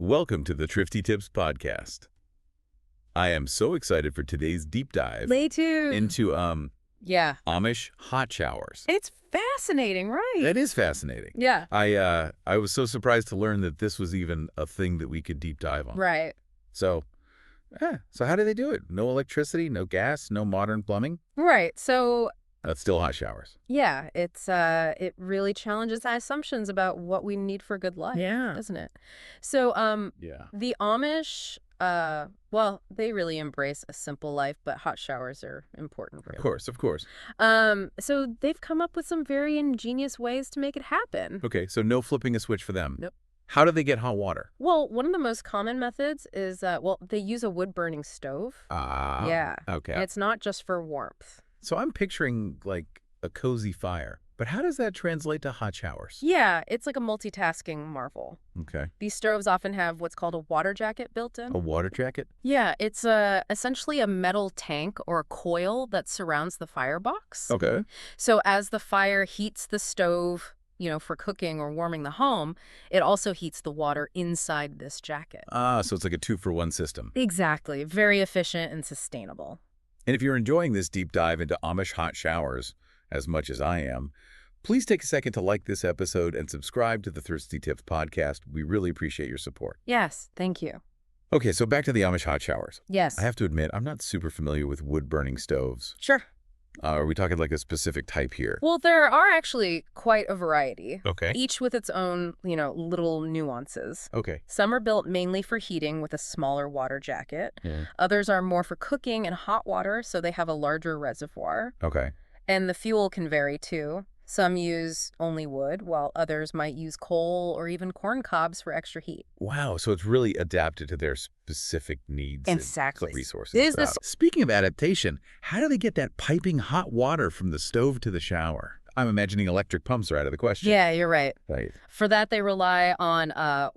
Welcome to the Thrifty Tips Podcast. I am so excited for today's deep dive Me too. into Yeah. Amish hot showers. It's fascinating, right? That is fascinating. Yeah. I was so surprised to learn that this was even a thing that we could deep dive on. Right. So how do they do it? No electricity, no gas, no modern plumbing? Right. So, That's still hot showers. yeah, it really challenges our assumptions about what we need for good life, doesn't it? So, Yeah. the Amish, well, they really embrace a simple life, but hot showers are important for them. Of course. So they've come up with some very ingenious ways to make it happen. Okay, so no flipping a switch for them. Nope. How do they get hot water? Well, one of the most common methods is, they use a wood-burning stove. Ah. Yeah. Okay. And it's not just for warmth. So I'm picturing like a cozy fire, but how does that translate to hot showers? Yeah, it's like a multitasking marvel. Okay. These stoves often have what's called a water jacket built in. A water jacket? Yeah, it's essentially a metal tank or a coil that surrounds the firebox. Okay. So as the fire heats the stove, for cooking or warming the home, it also heats the water inside this jacket. Ah, so it's like a 2-for-1 system. Exactly. Very efficient and sustainable. And if you're enjoying this deep dive into Amish hot showers as much as I am, please take a second to like this episode and subscribe to the Thirsty Tips podcast. We really appreciate your support. Yes, thank you. Okay, so back to the Amish hot showers. Yes. I have to admit, I'm not super familiar with wood-burning stoves. Sure. Are we talking like a specific type here? Well, there are actually quite a variety. Okay. Each with its own, little nuances. Okay. Some are built mainly for heating with a smaller water jacket. Yeah. Others are more for cooking and hot water, so they have a larger reservoir. Okay. And the fuel can vary, too. Some use only wood, while others might use coal or even corn cobs for extra heat. Wow, so it's really adapted to their specific needs Exactly. and resources. Is this- Speaking of adaptation, how do they get that piping hot water from the stove to the shower? I'm imagining electric pumps are out of the question. Yeah, you're right. Right. For that, they rely on, a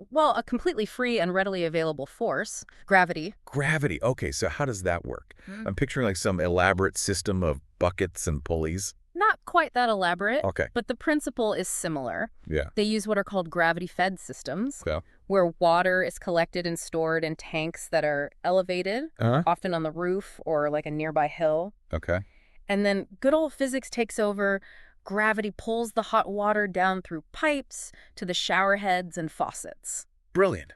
completely free and readily available force, gravity. Gravity. Okay, so how does that work? I'm picturing like some elaborate system of buckets and pulleys. Not quite that elaborate, Okay. but the principle is similar. Yeah. They use what are called gravity-fed systems, Okay. where water is collected and stored in tanks that are elevated, Uh-huh. often on the roof or like a nearby hill. Okay. And then good old physics takes over. Gravity pulls the hot water down through pipes to the shower heads and faucets. Brilliant.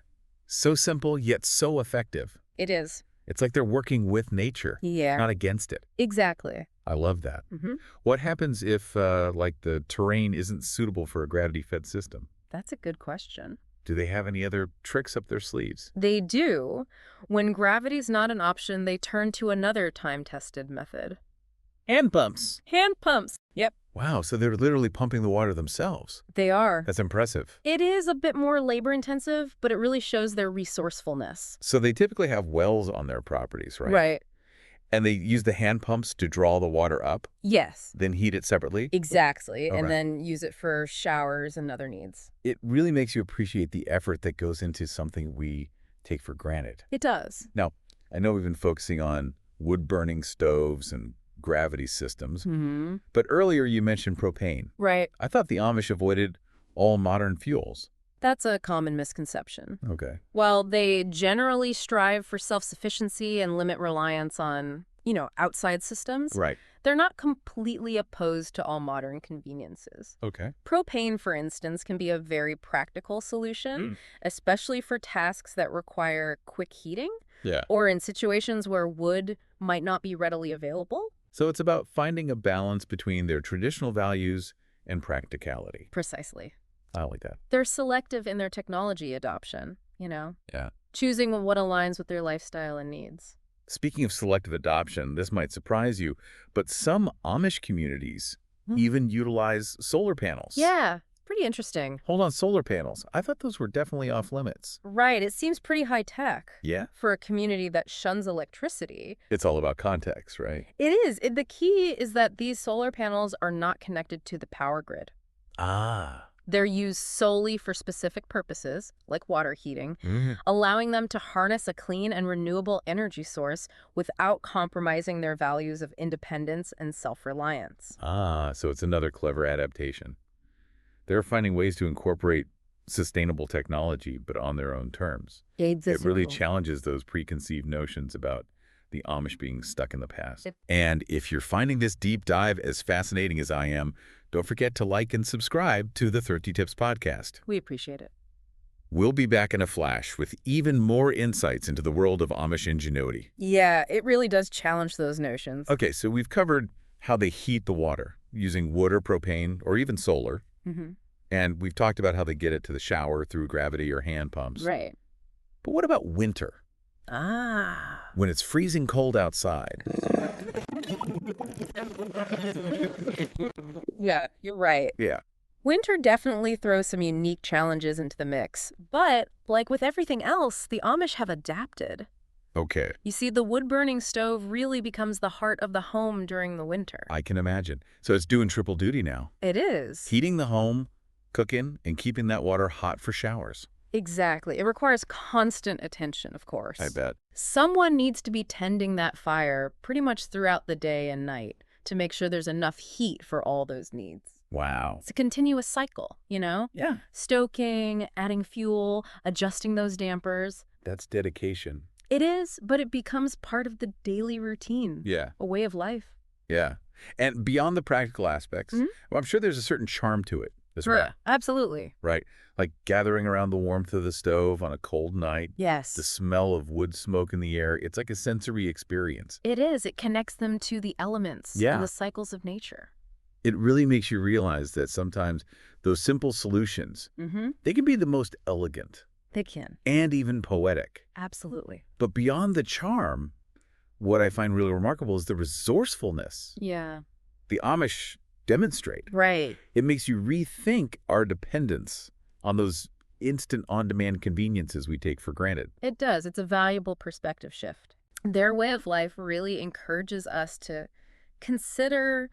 So simple, yet so effective. It is. It's like they're working with nature, Yeah. not against it. Exactly. I love that. Hmm. What happens if, the terrain isn't suitable for a gravity-fed system? That's a good question. Do they have any other tricks up their sleeves? They do. When gravity's not an option, they turn to another time-tested method. Hand pumps. Hand pumps. Yep. Wow, so they're literally pumping the water themselves. They are. That's impressive. It is a bit more labor-intensive, but it really shows their resourcefulness. So they typically have wells on their properties, right? Right. And they use the hand pumps to draw the water up, Yes. then heat it separately? Exactly. All And right. then use it for showers and other needs. It really makes you appreciate the effort that goes into something we take for granted. It does. Now, I know we've been focusing on wood-burning stoves and gravity systems, Mm-hmm. but earlier you mentioned propane. Right. I thought the Amish avoided all modern fuels. That's a common misconception. Okay. While they generally strive for self-sufficiency and limit reliance on, outside systems, Right. they're not completely opposed to all modern conveniences. Okay. Propane, for instance, can be a very practical solution, especially for tasks that require quick heating Yeah. or in situations where wood might not be readily available. So it's about finding a balance between their traditional values and practicality. Precisely. I like that. They're selective in their technology adoption, Yeah. choosing what aligns with their lifestyle and needs. Speaking of selective adoption, this might surprise you, but some Amish communities Hmm. even utilize solar panels. Yeah, pretty interesting. Hold on, solar panels. I thought those were definitely off limits. Right, it seems pretty high-tech Yeah? for a community that shuns electricity. It's all about context, right? It is. The key is that these solar panels are not connected to the power grid. Ah. They're used solely for specific purposes, like water heating, Mhm. allowing them to harness a clean and renewable energy source without compromising their values of independence and self-reliance. Ah, so it's another clever adaptation. They're finding ways to incorporate sustainable technology, but on their own terms. Aids It is really real. challenges those preconceived notions about the Amish being stuck in the past. It- And if you're finding this deep dive as fascinating as I am, don't forget to like and subscribe to the Thrifty Tips podcast. We appreciate it. We'll be back in a flash with even more insights into the world of Amish ingenuity. Yeah, it really does challenge those notions. Okay, so we've covered how they heat the water using wood or propane or even solar. Mm-hmm. And we've talked about how they get it to the shower through gravity or hand pumps. Right. But what about winter? Ah. When it's freezing cold outside. Yeah, you're right. Yeah. Winter definitely throws some unique challenges into the mix, but like with everything else, the Amish have adapted. Okay, You see, the wood-burning stove really becomes the heart of the home during the winter. I can imagine. So it's doing triple duty now. It is. Heating the home, cooking, and keeping that water hot for showers. Exactly. It requires constant attention, of course. I bet. Someone needs to be tending that fire pretty much throughout the day and night to make sure there's enough heat for all those needs. Wow. It's a continuous cycle, you know? Yeah. Stoking, adding fuel, adjusting those dampers. That's dedication. It is, but it becomes part of the daily routine, Yeah. a way of life. Yeah. And beyond the practical aspects, Mhm. well, I'm sure there's a certain charm to it as well, Absolutely. right? Like gathering around the warmth of the stove on a cold night, Yes. the smell of wood smoke in the air. It's like a sensory experience. It is. It connects them to the elements Yeah. and the cycles of nature. It really makes you realize that sometimes those simple solutions, Mm-hmm. they can be the most elegant They can. and even poetic. Absolutely. But beyond the charm, what I find really remarkable is the resourcefulness Yeah. the Amish demonstrate. Right. It makes you rethink our dependence on those instant on-demand conveniences we take for granted. It does. It's a valuable perspective shift. Their way of life really encourages us to consider,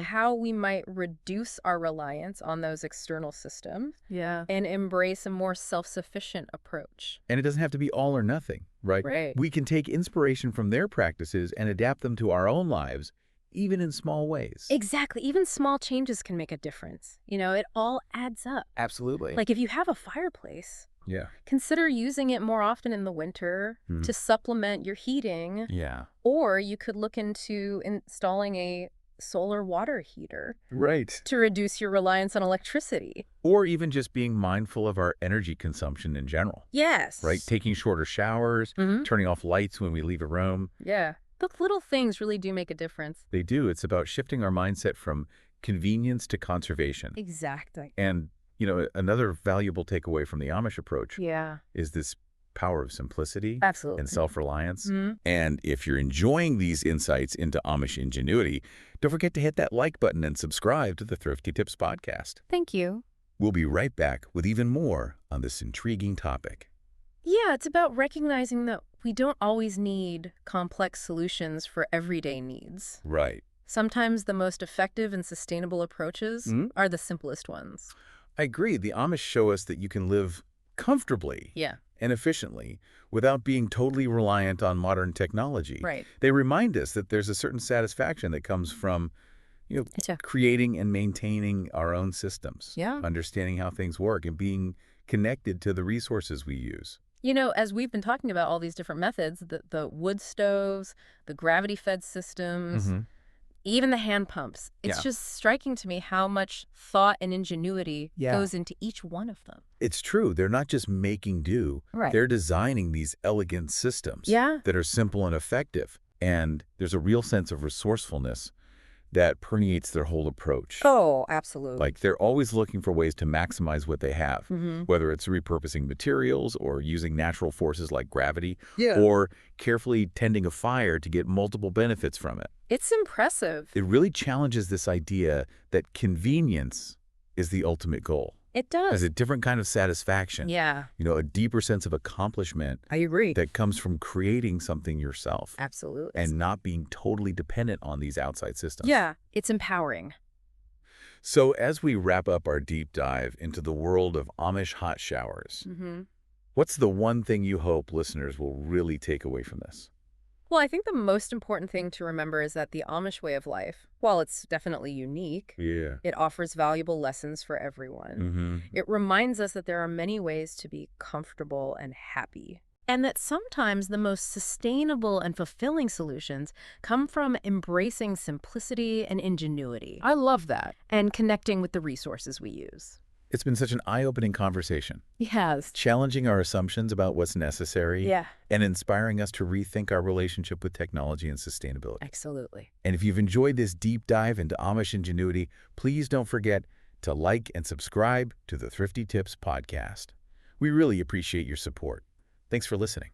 how we might reduce our reliance on those external systems. Yeah. And embrace a more self-sufficient approach. And it doesn't have to be all or nothing, right? Right. We can take inspiration from their practices and adapt them to our own lives, even in small ways. Exactly. Even small changes can make a difference. It all adds up. Absolutely. Like if you have a fireplace, Yeah. consider using it more often in the winter to supplement your heating. Yeah. Or you could look into installing a solar water heater Right. to reduce your reliance on electricity. Or even just being mindful of our energy consumption in general, Yes. right? Taking shorter showers, Mhm. turning off lights when we leave a room. Yeah. The little things really do make a difference. They do. It's about shifting our mindset from convenience to conservation. Exactly. And, another valuable takeaway from the Amish approach Yeah. is this power of simplicity Absolutely. and self-reliance. Mhm. And if you're enjoying these insights into Amish ingenuity, don't forget to hit that like button and subscribe to the Thrifty Tips podcast. Thank you. We'll be right back with even more on this intriguing topic. Yeah, it's about recognizing that we don't always need complex solutions for everyday needs. Right. Sometimes the most effective and sustainable approaches are the simplest ones. I agree. The Amish show us that you can live comfortably Yeah. and efficiently without being totally reliant on modern technology. Right. They remind us that there's a certain satisfaction that comes from, Yeah. creating and maintaining our own systems. Yeah. Understanding how things work and being connected to the resources we use. As we've been talking about all these different methods, the wood stoves, the gravity-fed systems, even the hand pumps, it's Yeah. just striking to me how much thought and ingenuity Yeah. goes into each one of them. It's true. They're not just making do. Right. They're designing these elegant systems Yeah. that are simple and effective. And there's a real sense of resourcefulness that permeates their whole approach. Oh, absolutely. Like they're always looking for ways to maximize what they have, whether it's repurposing materials or using natural forces like gravity, or carefully tending a fire to get multiple benefits from it. It's impressive. It really challenges this idea that convenience is the ultimate goal. It does. Has a different kind of satisfaction. Yeah, A deeper sense of accomplishment I agree. that comes from creating something yourself Absolutely. and not being totally dependent on these outside systems. Yeah, it's empowering. So as we wrap up our deep dive into the world of Amish hot showers, what's the one thing you hope listeners will really take away from this? Well, I think the most important thing to remember is that the Amish way of life, while it's definitely unique, Yeah. it offers valuable lessons for everyone. Mm-hmm. It reminds us that there are many ways to be comfortable and happy. And that sometimes the most sustainable and fulfilling solutions come from embracing simplicity and ingenuity I love that. and connecting with the resources we use. It's been such an eye-opening conversation, Yes. challenging our assumptions about what's necessary Yeah, and inspiring us to rethink our relationship with technology and sustainability. absolutely. And if you've enjoyed this deep dive into Amish ingenuity, please don't forget to like and subscribe to the Thrifty Tips podcast. We really appreciate your support. Thanks for listening.